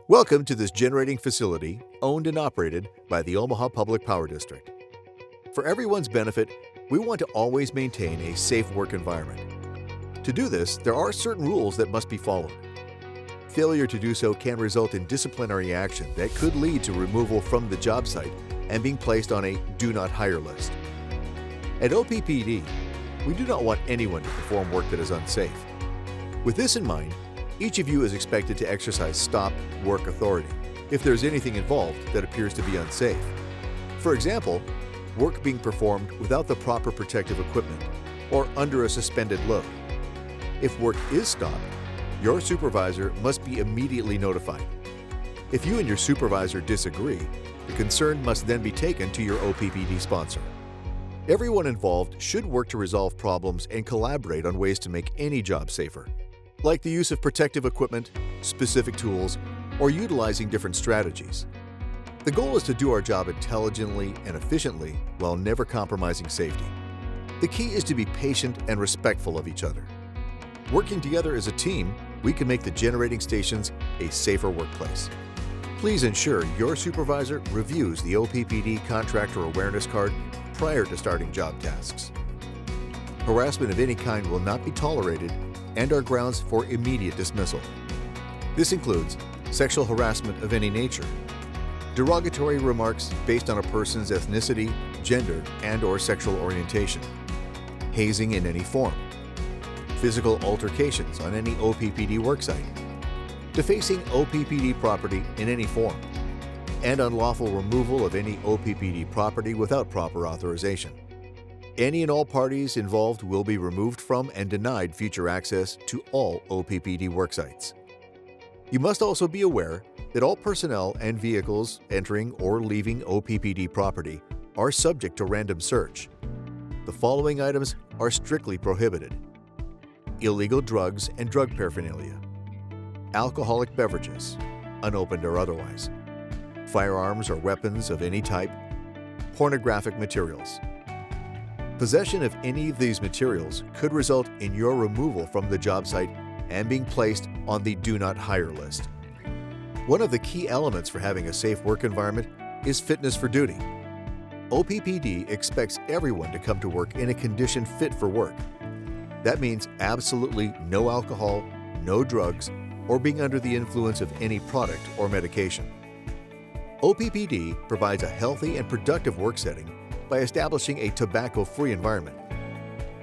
Welcome to this generating facility owned and operated by the Omaha Public Power District. For everyone's benefit, we want to always maintain a safe work environment. To do this, there are certain rules that must be followed. Failure to do so can result in disciplinary action that could lead to removal from the job site and being placed on a Do Not Hire list. At OPPD, we do not want anyone to perform work that is unsafe. With this in mind, each of you is expected to exercise stop work authority if there is anything involved that appears to be unsafe. For example, work being performed without the proper protective equipment or under a suspended load. If work is stopped, your supervisor must be immediately notified. If you and your supervisor disagree, the concern must then be taken to your OPPD sponsor. Everyone involved should work to resolve problems and collaborate on ways to make any job safer, like the use of protective equipment, specific tools, or utilizing different strategies. The goal is to do our job intelligently and efficiently while never compromising safety. The key is to be patient and respectful of each other. Working together as a team, we can make the generating stations a safer workplace. Please ensure your supervisor reviews the OPPD Contractor Awareness Card prior to starting job tasks. Harassment of any kind will not be tolerated and are grounds for immediate dismissal. This includes sexual harassment of any nature, derogatory remarks based on a person's ethnicity, gender, and/or sexual orientation, hazing in any form, physical altercations on any OPPD worksite, defacing OPPD property in any form, and unlawful removal of any OPPD property without proper authorization. Any and all parties involved will be removed from and denied future access to all OPPD worksites. You must also be aware that all personnel and vehicles entering or leaving OPPD property are subject to random search. The following items are strictly prohibited: illegal drugs and drug paraphernalia, alcoholic beverages, unopened or otherwise, firearms or weapons of any type, pornographic materials. Possession of any of these materials could result in your removal from the job site and being placed on the Do Not Hire list. One of the key elements for having a safe work environment is fitness for duty. OPPD expects everyone to come to work in a condition fit for work. That means absolutely no alcohol, no drugs, or being under the influence of any product or medication. OPPD provides a healthy and productive work setting by establishing a tobacco-free environment.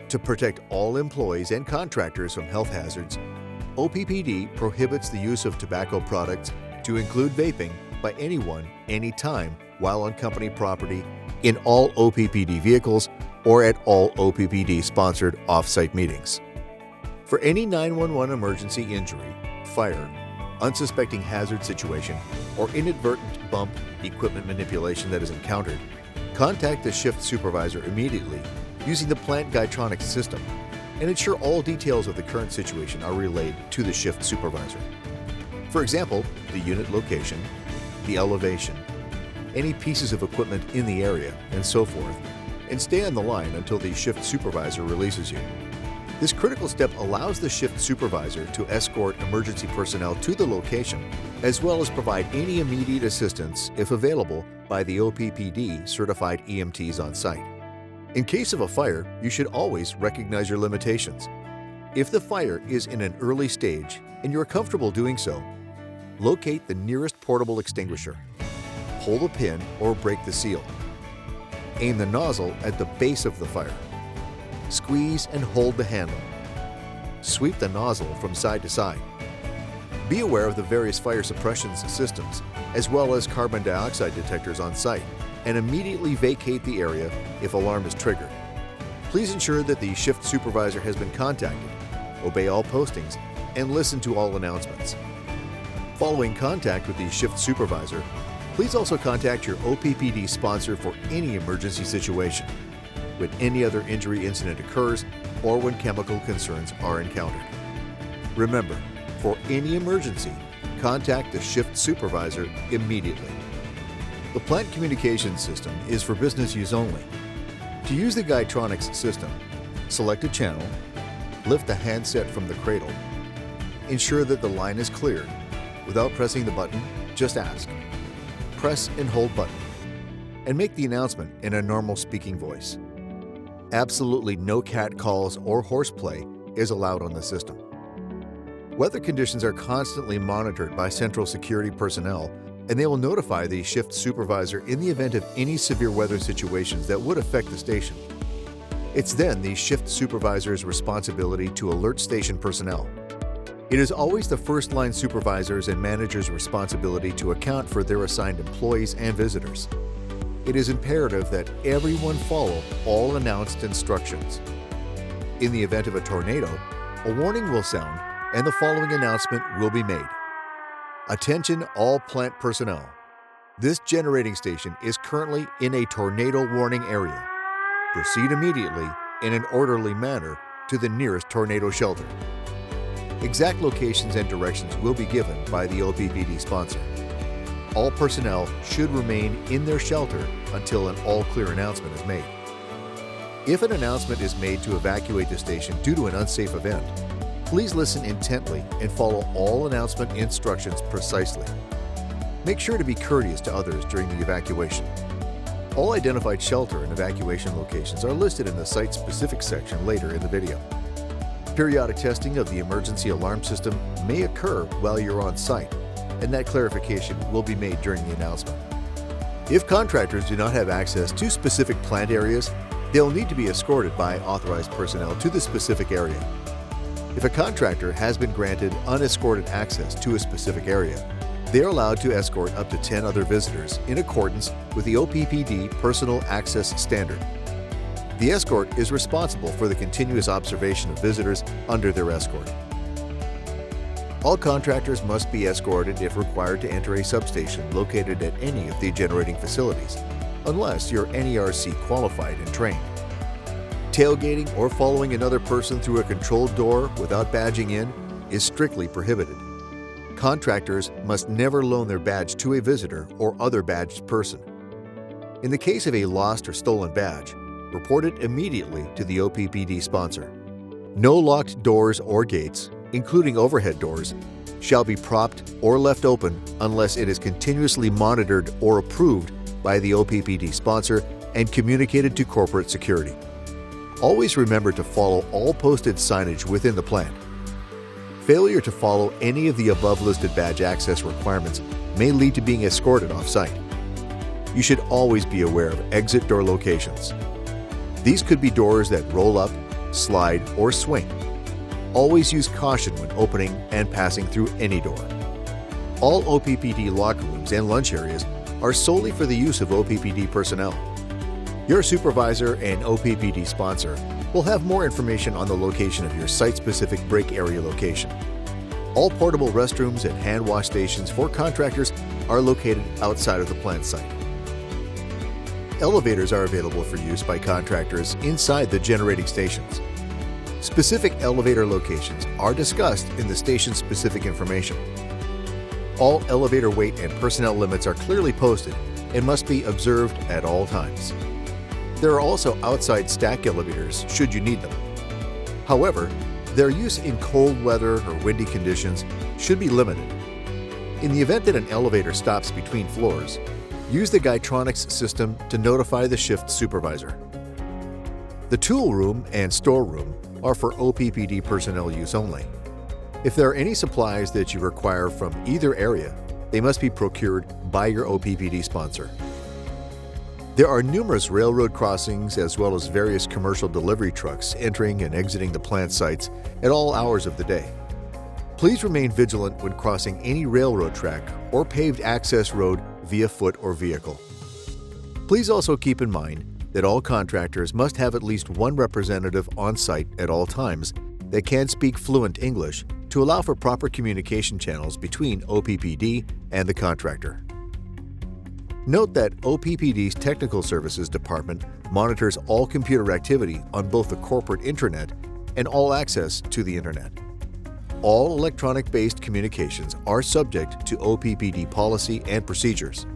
To protect all employees and contractors from health hazards, OPPD prohibits the use of tobacco products, to include vaping, by anyone, anytime, while on company property, in all OPPD vehicles, or at all OPPD-sponsored off-site meetings. For any 911 emergency injury, fire, unsuspecting hazard situation, or inadvertent bump equipment manipulation that is encountered, contact the shift supervisor immediately using the plant Guytronics system and ensure all details of the current situation are relayed to the shift supervisor. For example, the unit location, the elevation, any pieces of equipment in the area, and so forth, and stay on the line until the shift supervisor releases you. This critical step allows the shift supervisor to escort emergency personnel to the location, as well as provide any immediate assistance, if available, by the OPPD certified EMTs on site. In case of a fire, you should always recognize your limitations. If the fire is in an early stage and you are comfortable doing so, locate the nearest portable extinguisher. Pull the pin or break the seal. Aim the nozzle at the base of the fire. Squeeze and hold the handle. Sweep the nozzle from side to side. Be aware of the various fire suppression systems, as well as carbon dioxide detectors on site, and immediately vacate the area if alarm is triggered. Please ensure that the shift supervisor has been contacted, obey all postings, and listen to all announcements. Following contact with the shift supervisor, please also contact your OPPD sponsor for any emergency situation, when any other injury incident occurs, or when chemical concerns are encountered. Remember, for any emergency, contact the shift supervisor immediately. The plant communication system is for business use only. To use the Guytronics system, select a channel, lift the handset from the cradle, ensure that the line is cleared, without pressing the button, just ask. Press and hold button, and make the announcement in a normal speaking voice. Absolutely no cat calls or horseplay is allowed on the system. Weather conditions are constantly monitored by central security personnel, and they will notify the shift supervisor in the event of any severe weather situations that would affect the station. It's then the shift supervisor's responsibility to alert station personnel. It is always the first-line supervisor's and manager's responsibility to account for their assigned employees and visitors. It is imperative that everyone follow all announced instructions. In the event of a tornado, a warning will sound and the following announcement will be made. Attention all plant personnel. This generating station is currently in a tornado warning area. Proceed immediately in an orderly manner to the nearest tornado shelter. Exact locations and directions will be given by the OPPD sponsor. All personnel should remain in their shelter until an all-clear announcement is made. If an announcement is made to evacuate the station due to an unsafe event, please listen intently and follow all announcement instructions precisely. Make sure to be courteous to others during the evacuation. All identified shelter and evacuation locations are listed in the site-specific section later in the video. Periodic testing of the emergency alarm system may occur while you're on site, and that clarification will be made during the announcement. If contractors do not have access to specific plant areas, they'll need to be escorted by authorized personnel to the specific area. If a contractor has been granted unescorted access to a specific area, they are allowed to escort up to 10 other visitors in accordance with the OPPD Personal Access Standard. The escort is responsible for the continuous observation of visitors under their escort. All contractors must be escorted if required to enter a substation located at any of the generating facilities, unless you're NERC qualified and trained. Tailgating or following another person through a controlled door without badging in is strictly prohibited. Contractors must never loan their badge to a visitor or other badged person. In the case of a lost or stolen badge, report it immediately to the OPPD sponsor. No locked doors or gates, including overhead doors, shall be propped or left open unless it is continuously monitored or approved by the OPPD sponsor and communicated to corporate security. Always remember to follow all posted signage within the plant. Failure to follow any of the above-listed badge access requirements may lead to being escorted off-site. You should always be aware of exit door locations. These could be doors that roll up, slide, or swing. Always use caution when opening and passing through any door. All OPPD locker rooms and lunch areas are solely for the use of OPPD personnel. Your supervisor and OPPD sponsor will have more information on the location of your site-specific break area location. All portable restrooms and hand wash stations for contractors are located outside of the plant site. Elevators are available for use by contractors inside the generating stations. Specific elevator locations are discussed in the station-specific information. All elevator weight and personnel limits are clearly posted and must be observed at all times. There are also outside stack elevators should you need them. However, their use in cold weather or windy conditions should be limited. In the event that an elevator stops between floors, use the Guytronics system to notify the shift supervisor. The tool room and storeroom are for OPPD personnel use only. If there are any supplies that you require from either area, they must be procured by your OPPD sponsor. There are numerous railroad crossings as well as various commercial delivery trucks entering and exiting the plant sites at all hours of the day. Please remain vigilant when crossing any railroad track or paved access road via foot or vehicle. Please also keep in mind that all contractors must have at least one representative on site at all times that can speak fluent English to allow for proper communication channels between OPPD and the contractor. Note that OPPD's Technical Services Department monitors all computer activity on both the corporate intranet and all access to the Internet. All electronic-based communications are subject to OPPD policy and procedures.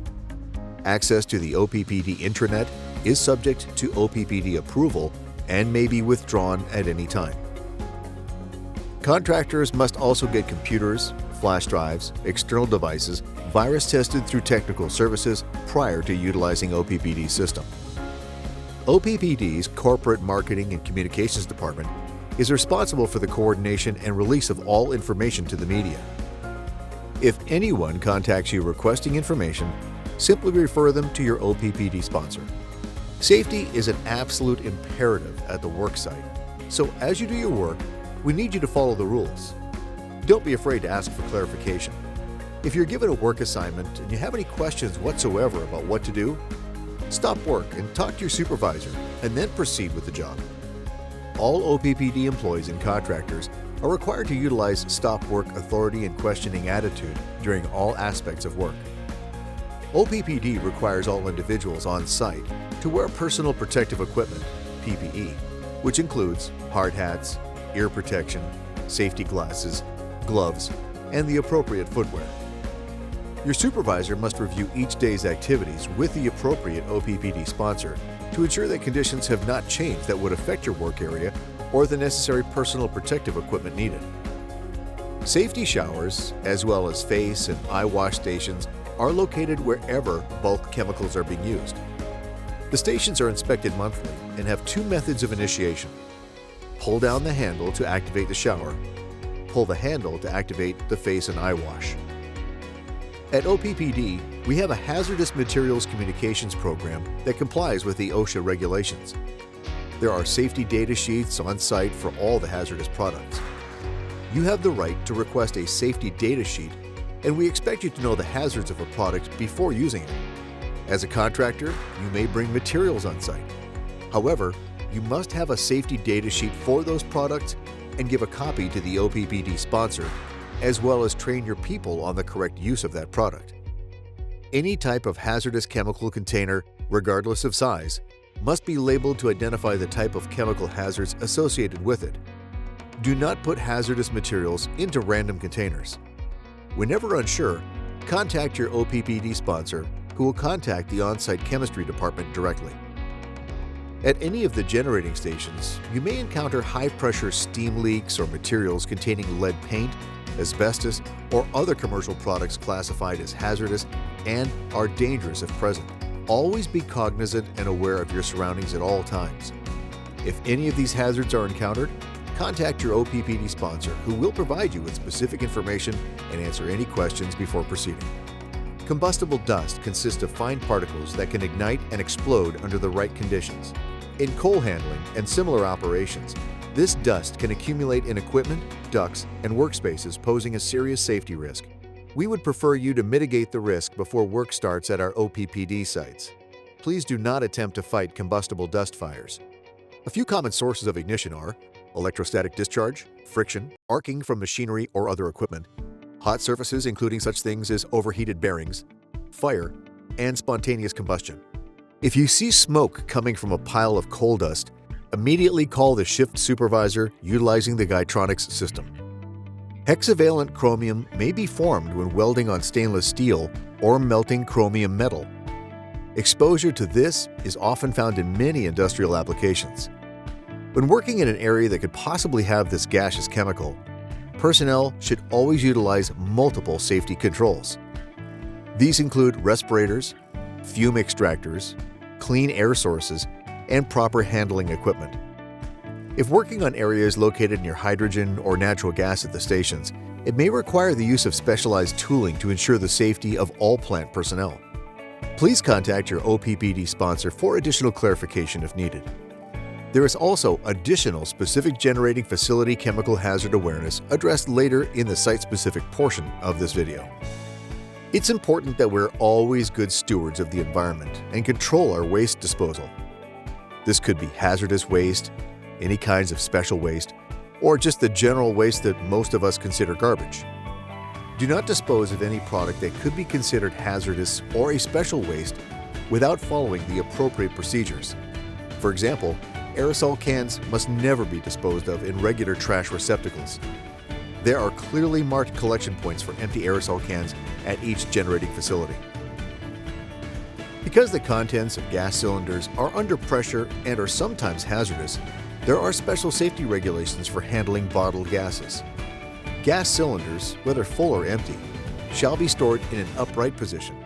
Access to the OPPD intranet is subject to OPPD approval and may be withdrawn at any time. Contractors must also get computers, flash drives, external devices, virus tested through technical services prior to utilizing OPPD's system. OPPD's Corporate Marketing and Communications Department is responsible for the coordination and release of all information to the media. If anyone contacts you requesting information, simply refer them to your OPPD sponsor. Safety is an absolute imperative at the work site, so as you do your work, we need you to follow the rules. Don't be afraid to ask for clarification. If you're given a work assignment and you have any questions whatsoever about what to do, stop work and talk to your supervisor and then proceed with the job. All OPPD employees and contractors are required to utilize stop work authority and questioning attitude during all aspects of work. OPPD requires all individuals on site to wear personal protective equipment, PPE, which includes hard hats, ear protection, safety glasses, gloves, and the appropriate footwear. Your supervisor must review each day's activities with the appropriate OPPD sponsor to ensure that conditions have not changed that would affect your work area or the necessary personal protective equipment needed. Safety showers, as well as face and eye wash stations, are located wherever bulk chemicals are being used. The stations are inspected monthly and have two methods of initiation. Pull down the handle to activate the shower. Pull the handle to activate the face and eye wash. At OPPD, we have a hazardous materials communications program that complies with the OSHA regulations. There are safety data sheets on site for all the hazardous products. You have the right to request a safety data sheet, and we expect you to know the hazards of a product before using it. As a contractor, you may bring materials on site. However, you must have a safety data sheet for those products and give a copy to the OPPD sponsor, as well as train your people on the correct use of that product. Any type of hazardous chemical container, regardless of size, must be labeled to identify the type of chemical hazards associated with it. Do not put hazardous materials into random containers. Whenever unsure, contact your OPPD sponsor, who will contact the on-site chemistry department directly. At any of the generating stations, you may encounter high-pressure steam leaks or materials containing lead paint, asbestos, or other commercial products classified as hazardous and are dangerous if present. Always be cognizant and aware of your surroundings at all times. If any of these hazards are encountered, contact your OPPD sponsor, who will provide you with specific information and answer any questions before proceeding. Combustible dust consists of fine particles that can ignite and explode under the right conditions. In coal handling and similar operations, this dust can accumulate in equipment, ducts, and workspaces, posing a serious safety risk. We would prefer you to mitigate the risk before work starts at our OPPD sites. Please do not attempt to fight combustible dust fires. A few common sources of ignition are electrostatic discharge, friction, arcing from machinery or other equipment, hot surfaces including such things as overheated bearings, fire, and spontaneous combustion. If you see smoke coming from a pile of coal dust, immediately call the shift supervisor utilizing the Guytronics system. Hexavalent chromium may be formed when welding on stainless steel or melting chromium metal. Exposure to this is often found in many industrial applications. When working in an area that could possibly have this gaseous chemical, personnel should always utilize multiple safety controls. These include respirators, fume extractors, clean air sources, and proper handling equipment. If working on areas located near hydrogen or natural gas at the stations, it may require the use of specialized tooling to ensure the safety of all plant personnel. Please contact your OPPD sponsor for additional clarification if needed. There is also additional specific generating facility chemical hazard awareness addressed later in the site-specific portion of this video. It's important that we're always good stewards of the environment and control our waste disposal. This could be hazardous waste, any kinds of special waste, or just the general waste that most of us consider garbage. Do not dispose of any product that could be considered hazardous or a special waste without following the appropriate procedures. For example, aerosol cans must never be disposed of in regular trash receptacles. There are clearly marked collection points for empty aerosol cans at each generating facility. Because the contents of gas cylinders are under pressure and are sometimes hazardous, there are special safety regulations for handling bottled gases. Gas cylinders, whether full or empty, shall be stored in an upright position,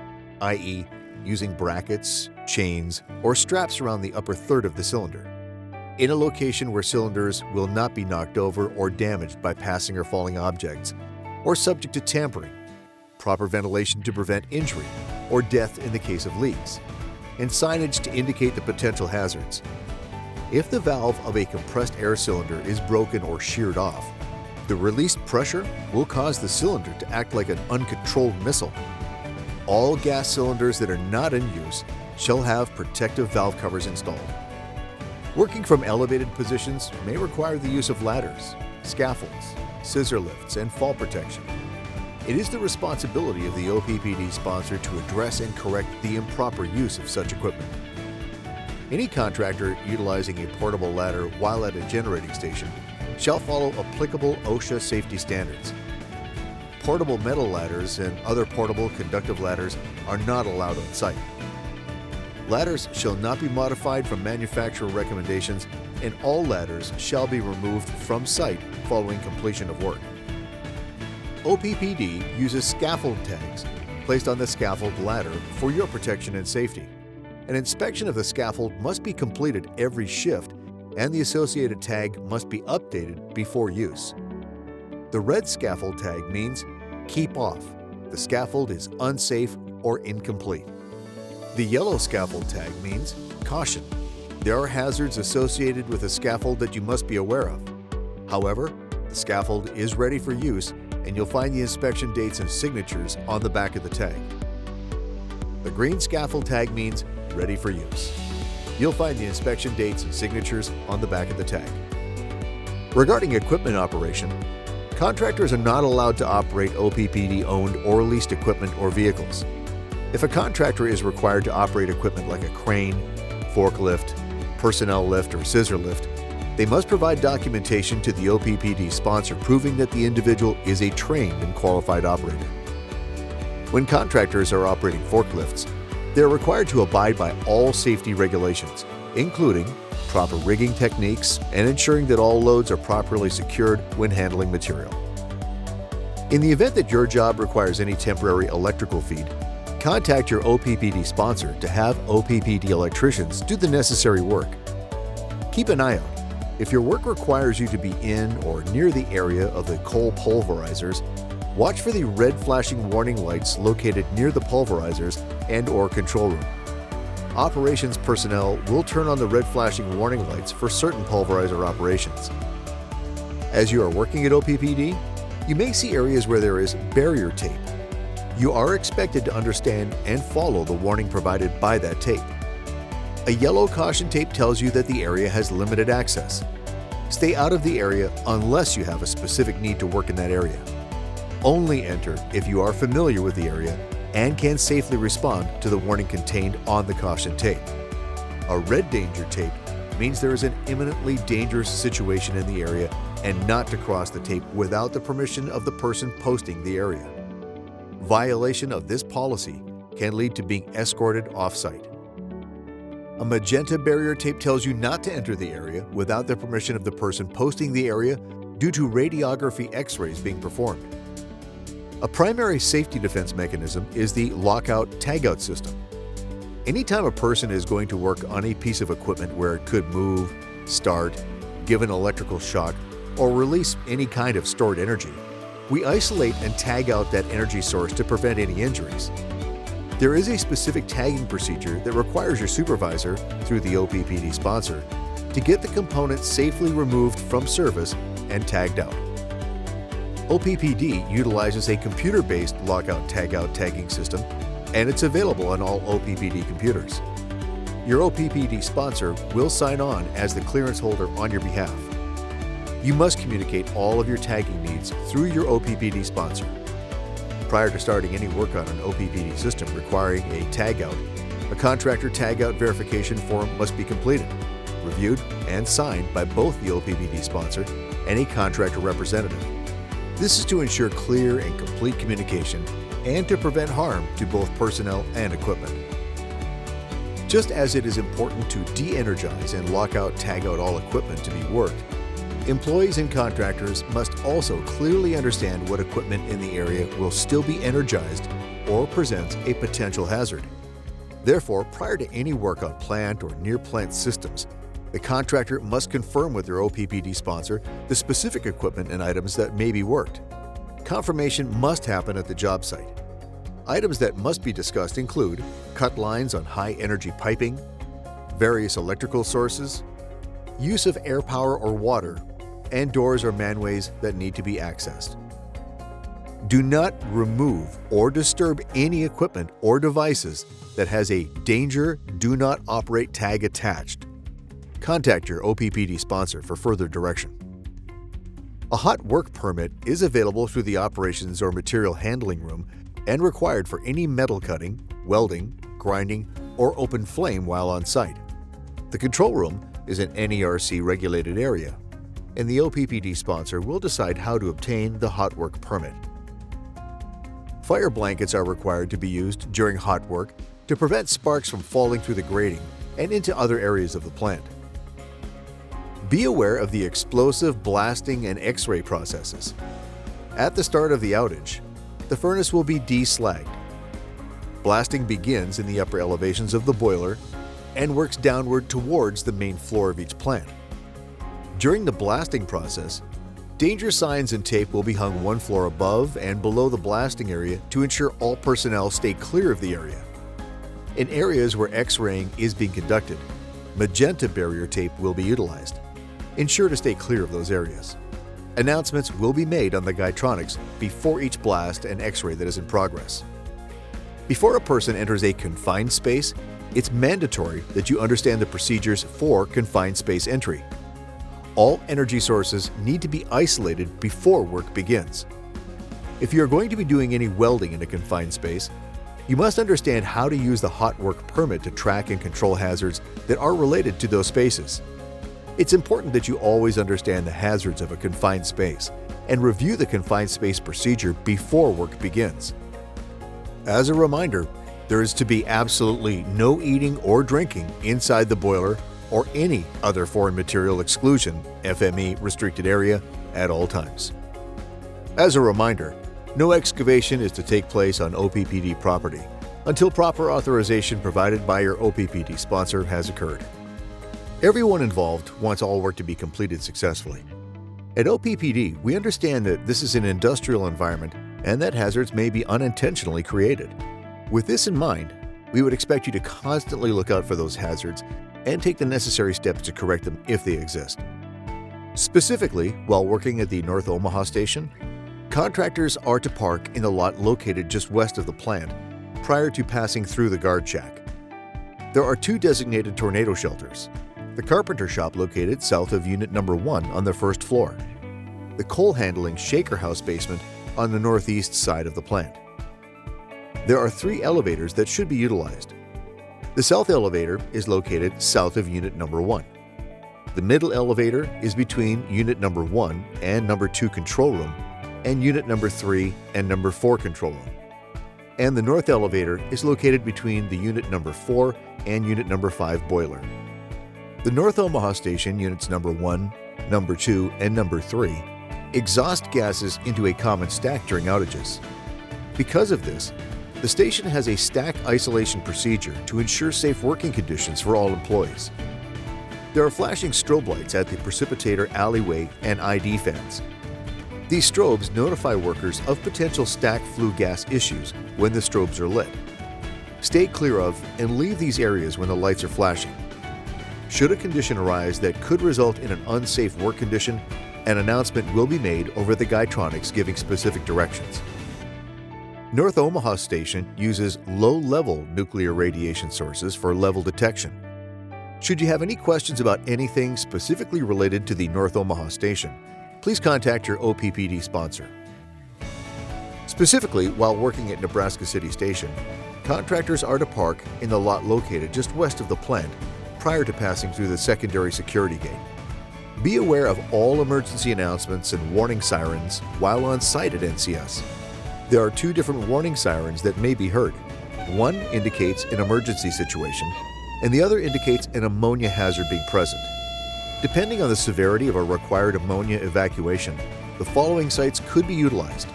i.e., using brackets, chains, or straps around the upper third of the cylinder, in a location where cylinders will not be knocked over or damaged by passing or falling objects, or subject to tampering, proper ventilation to prevent injury or death in the case of leaks, and signage to indicate the potential hazards. If the valve of a compressed air cylinder is broken or sheared off, the released pressure will cause the cylinder to act like an uncontrolled missile. All gas cylinders that are not in use shall have protective valve covers installed. Working from elevated positions may require the use of ladders, scaffolds, scissor lifts, and fall protection. It is the responsibility of the OPPD sponsor to address and correct the improper use of such equipment. Any contractor utilizing a portable ladder while at a generating station shall follow applicable OSHA safety standards. Portable metal ladders and other portable conductive ladders are not allowed on site. Ladders shall not be modified from manufacturer recommendations, and all ladders shall be removed from site following completion of work. OPPD uses scaffold tags placed on the scaffold ladder for your protection and safety. An inspection of the scaffold must be completed every shift, and the associated tag must be updated before use. The red scaffold tag means keep off. The scaffold is unsafe or incomplete. The yellow scaffold tag means caution. There are hazards associated with a scaffold that you must be aware of. However, the scaffold is ready for use, and you'll find the inspection dates and signatures on the back of the tag. The green scaffold tag means ready for use. You'll find the inspection dates and signatures on the back of the tag. Regarding equipment operation, contractors are not allowed to operate OPPD-owned or leased equipment or vehicles. If a contractor is required to operate equipment like a crane, forklift, personnel lift, or scissor lift, they must provide documentation to the OPPD sponsor proving that the individual is a trained and qualified operator. When contractors are operating forklifts, they are required to abide by all safety regulations, including proper rigging techniques and ensuring that all loads are properly secured when handling material. In the event that your job requires any temporary electrical feed, contact your OPPD sponsor to have OPPD electricians do the necessary work. Keep an eye out. If your work requires you to be in or near the area of the coal pulverizers, watch for the red flashing warning lights located near the pulverizers and/or control room. Operations personnel will turn on the red flashing warning lights for certain pulverizer operations. As you are working at OPPD, you may see areas where there is barrier tape. You are expected to understand and follow the warning provided by that tape. A yellow caution tape tells you that the area has limited access. Stay out of the area unless you have a specific need to work in that area. Only enter if you are familiar with the area and can safely respond to the warning contained on the caution tape. A red danger tape means there is an imminently dangerous situation in the area and not to cross the tape without the permission of the person posting the area. Violation of this policy can lead to being escorted off-site. A magenta barrier tape tells you not to enter the area without the permission of the person posting the area due to radiography X-rays being performed. A primary safety defense mechanism is the lockout-tagout system. Anytime a person is going to work on a piece of equipment where it could move, start, give an electrical shock, or release any kind of stored energy, we isolate and tag out that energy source to prevent any injuries. There is a specific tagging procedure that requires your supervisor, through the OPPD sponsor, to get the component safely removed from service and tagged out. OPPD utilizes a computer-based lockout-tagout tagging system, and it's available on all OPPD computers. Your OPPD sponsor will sign on as the clearance holder on your behalf. You must communicate all of your tagging needs through your OPPD sponsor. Prior to starting any work on an OPPD system requiring a tagout, a contractor tagout verification form must be completed, reviewed, and signed by both the OPPD sponsor and a contractor representative. This is to ensure clear and complete communication and to prevent harm to both personnel and equipment. Just as it is important to de-energize and lock out, tag out all equipment to be worked, Employees and contractors must also clearly understand what equipment in the area will still be energized or presents a potential hazard. Therefore, prior to any work on plant or near-plant systems, the contractor must confirm with their OPPD sponsor the specific equipment and items that may be worked. Confirmation must happen at the job site. Items that must be discussed include cut lines on high-energy piping, various electrical sources, use of air power or water, and doors or manways that need to be accessed. Do not remove or disturb any equipment or devices that has a Danger Do Not Operate tag attached. Contact your OPPD sponsor for further direction. A hot work permit is available through the operations or material handling room and required for any metal cutting, welding, grinding, or open flame while on site. The control room is an NERC-regulated area, and the OPPD sponsor will decide how to obtain the hot work permit. Fire blankets are required to be used during hot work to prevent sparks from falling through the grating and into other areas of the plant. Be aware of the explosive blasting and X-ray processes. At the start of the outage, the furnace will be deslagged. Blasting begins in the upper elevations of the boiler and works downward towards the main floor of each plant. During the blasting process, danger signs and tape will be hung one floor above and below the blasting area to ensure all personnel stay clear of the area. In areas where X-raying is being conducted, magenta barrier tape will be utilized. Ensure to stay clear of those areas. Announcements will be made on the Guytronics before each blast and X-ray that is in progress. Before a person enters a confined space, it's mandatory that you understand the procedures for confined space entry. All energy sources need to be isolated before work begins. If you are going to be doing any welding in a confined space, you must understand how to use the hot work permit to track and control hazards that are related to those spaces. It's important that you always understand the hazards of a confined space and review the confined space procedure before work begins. As a reminder, there is to be absolutely no eating or drinking inside the boiler or any other foreign material exclusion (FME) restricted area at all times. As a reminder, no excavation is to take place on OPPD property until proper authorization provided by your OPPD sponsor has occurred. Everyone involved wants all work to be completed successfully. At OPPD, we understand that this is an industrial environment and that hazards may be unintentionally created. With this in mind, we would expect you to constantly look out for those hazards and take the necessary steps to correct them if they exist. Specifically, while working at the North Omaha station, contractors are to park in the lot located just west of the plant prior to passing through the guard shack. There are two designated tornado shelters: the carpenter shop located south of Unit Number 1 on the first floor, the coal handling shaker house basement on the northeast side of the plant. There are 3 elevators that should be utilized. The south elevator is located south of Unit Number 1. The middle elevator is between Unit Number 1 and Number 2 control room and Unit Number 3 and Number 4 control room. And the north elevator is located between the Unit Number 4 and Unit Number 5 boiler. The North Omaha Station Units Number 1, Number 2, and Number 3 exhaust gases into a common stack during outages. Because of this, the station has a stack isolation procedure to ensure safe working conditions for all employees. There are flashing strobe lights at the precipitator alleyway and ID fans. These strobes notify workers of potential stack flue gas issues when the strobes are lit. Stay clear of and leave these areas when the lights are flashing. Should a condition arise that could result in an unsafe work condition, an announcement will be made over the Guytronics giving specific directions. North Omaha Station uses low-level nuclear radiation sources for level detection. Should you have any questions about anything specifically related to the North Omaha Station, please contact your OPPD sponsor. Specifically, while working at Nebraska City Station, contractors are to park in the lot located just west of the plant prior to passing through the secondary security gate. Be aware of all emergency announcements and warning sirens while on site at NCS. There are 2 different warning sirens that may be heard. One indicates an emergency situation, and the other indicates an ammonia hazard being present. Depending on the severity of a required ammonia evacuation, the following sites could be utilized: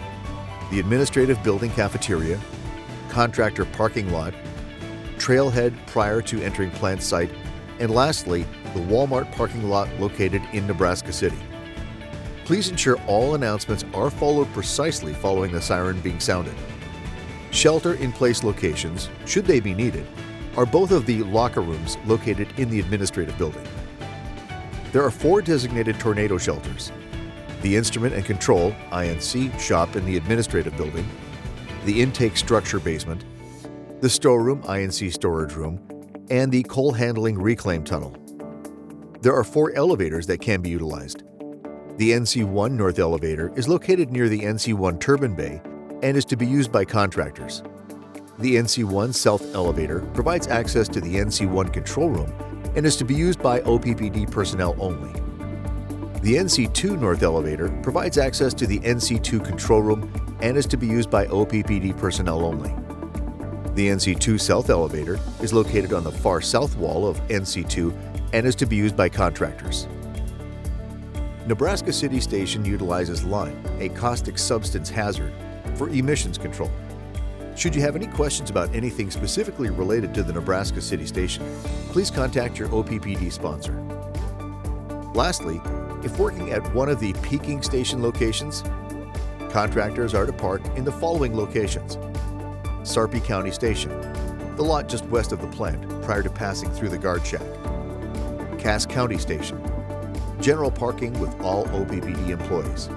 the administrative building cafeteria, contractor parking lot, trailhead prior to entering plant site, and lastly, the Walmart parking lot located in Nebraska City. Please ensure all announcements are followed precisely following the siren being sounded. Shelter-in-place locations, should they be needed, are both of the locker rooms located in the administrative building. There are 4 designated tornado shelters: the Instrument and Control (INC) shop in the administrative building, the intake structure basement, the storeroom (INC storage room), and the coal handling reclaim tunnel. There are 4 elevators that can be utilized. The NC1 North elevator is located near the NC1 turbine bay and is to be used by contractors. The NC1 South elevator provides access to the NC1 control room and is to be used by OPPD personnel only. The NC2 North elevator provides access to the NC2 control room and is to be used by OPPD personnel only. The NC2 South elevator is located on the far south wall of NC2 and is to be used by contractors. Nebraska City Station utilizes lime, a caustic substance hazard, for emissions control. Should you have any questions about anything specifically related to the Nebraska City Station, please contact your OPPD sponsor. Lastly, if working at one of the peaking station locations, contractors are to park in the following locations: Sarpy County Station, the lot just west of the plant prior to passing through the guard shack; Cass County Station, general parking with all OPPD employees;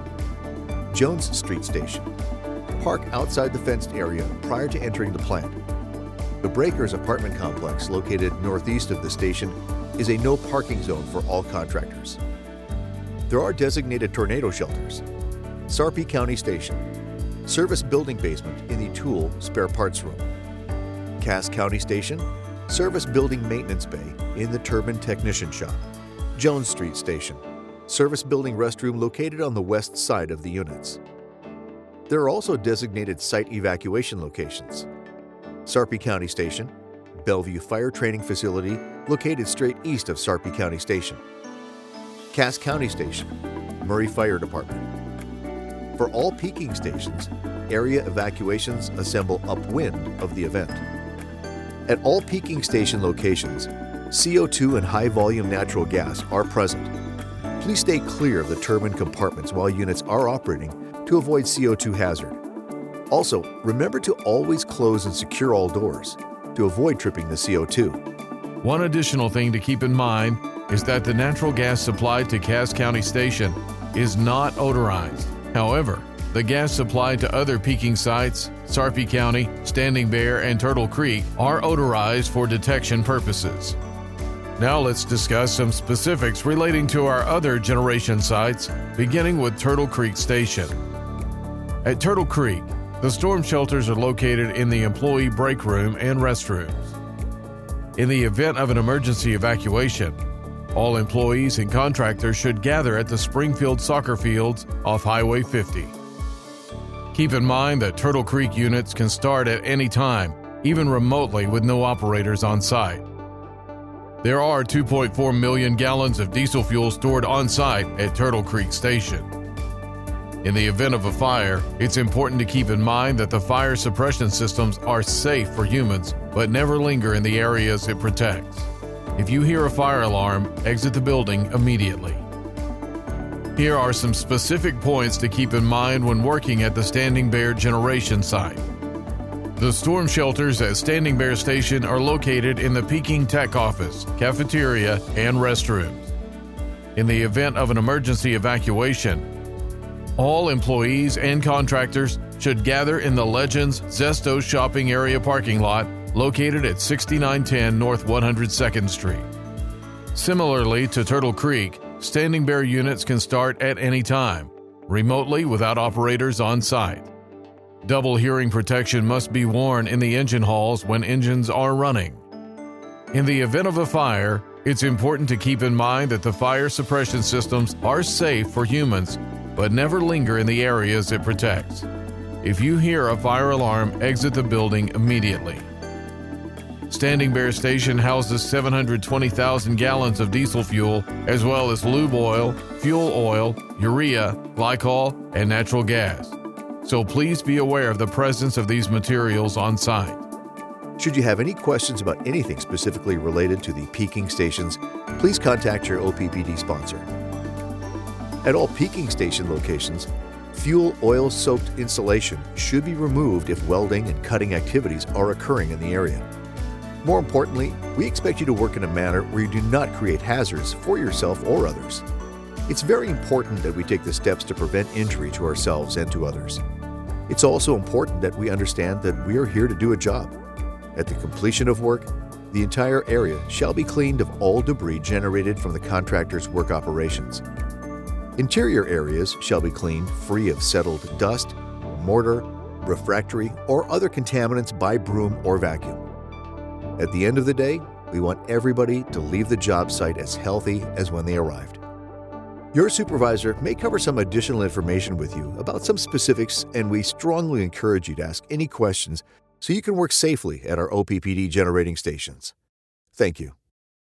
Jones Street Station, park outside the fenced area prior to entering the plant. The Breakers apartment complex located northeast of the station is a no parking zone for all contractors. There are designated tornado shelters: Sarpy County Station, service building basement in the tool spare parts room; Cass County Station, service building maintenance bay in the turbine technician shop; Jones Street Station, service building restroom located on the west side of the units. There are also designated site evacuation locations: Sarpy County Station, Bellevue Fire Training Facility located straight east of Sarpy County Station; Cass County Station, Murray Fire Department. For all peaking stations, area evacuations assemble upwind of the event. At all peaking station locations, CO2 and high-volume natural gas are present. Please stay clear of the turbine compartments while units are operating to avoid CO2 hazard. Also, remember to always close and secure all doors to avoid tripping the CO2. One additional thing to keep in mind is that the natural gas supplied to Cass County Station is not odorized. However, the gas supplied to other peaking sites, Sarpy County, Standing Bear, and Turtle Creek, are odorized for detection purposes. Now let's discuss some specifics relating to our other generation sites, beginning with Turtle Creek Station. At Turtle Creek, the storm shelters are located in the employee break room and restrooms. In the event of an emergency evacuation, all employees and contractors should gather at the Springfield soccer fields off Highway 50. Keep in mind that Turtle Creek units can start at any time, even remotely with no operators on site. There are 2.4 million gallons of diesel fuel stored on site at Turtle Creek Station. In the event of a fire, it's important to keep in mind that the fire suppression systems are safe for humans, but never linger in the areas it protects. If you hear a fire alarm, exit the building immediately. Here are some specific points to keep in mind when working at the Standing Bear generation site. The storm shelters at Standing Bear Station are located in the peaking tech office, cafeteria, and restrooms. In the event of an emergency evacuation, all employees and contractors should gather in the Legends Zesto shopping area parking lot located at 6910 North 102nd Street. Similarly to Turtle Creek, Standing Bear units can start at any time, remotely without operators on site. Double hearing protection must be worn in the engine halls when engines are running. In the event of a fire, it's important to keep in mind that the fire suppression systems are safe for humans, but never linger in the areas it protects. If you hear a fire alarm, exit the building immediately. Standing Bear Station houses 720,000 gallons of diesel fuel, as well as lube oil, fuel oil, urea, glycol, and natural gas. So please be aware of the presence of these materials on site. Should you have any questions about anything specifically related to the peaking stations, please contact your OPPD sponsor. At all peaking station locations, fuel oil-soaked insulation should be removed if welding and cutting activities are occurring in the area. More importantly, we expect you to work in a manner where you do not create hazards for yourself or others. It's very important that we take the steps to prevent injury to ourselves and to others. It's also important that we understand that we are here to do a job. At the completion of work, the entire area shall be cleaned of all debris generated from the contractor's work operations. Interior areas shall be cleaned free of settled dust, mortar, refractory, or other contaminants by broom or vacuum. At the end of the day, we want everybody to leave the job site as healthy as when they arrived. Your supervisor may cover some additional information with you about some specifics, and we strongly encourage you to ask any questions so you can work safely at our OPPD generating stations. Thank you.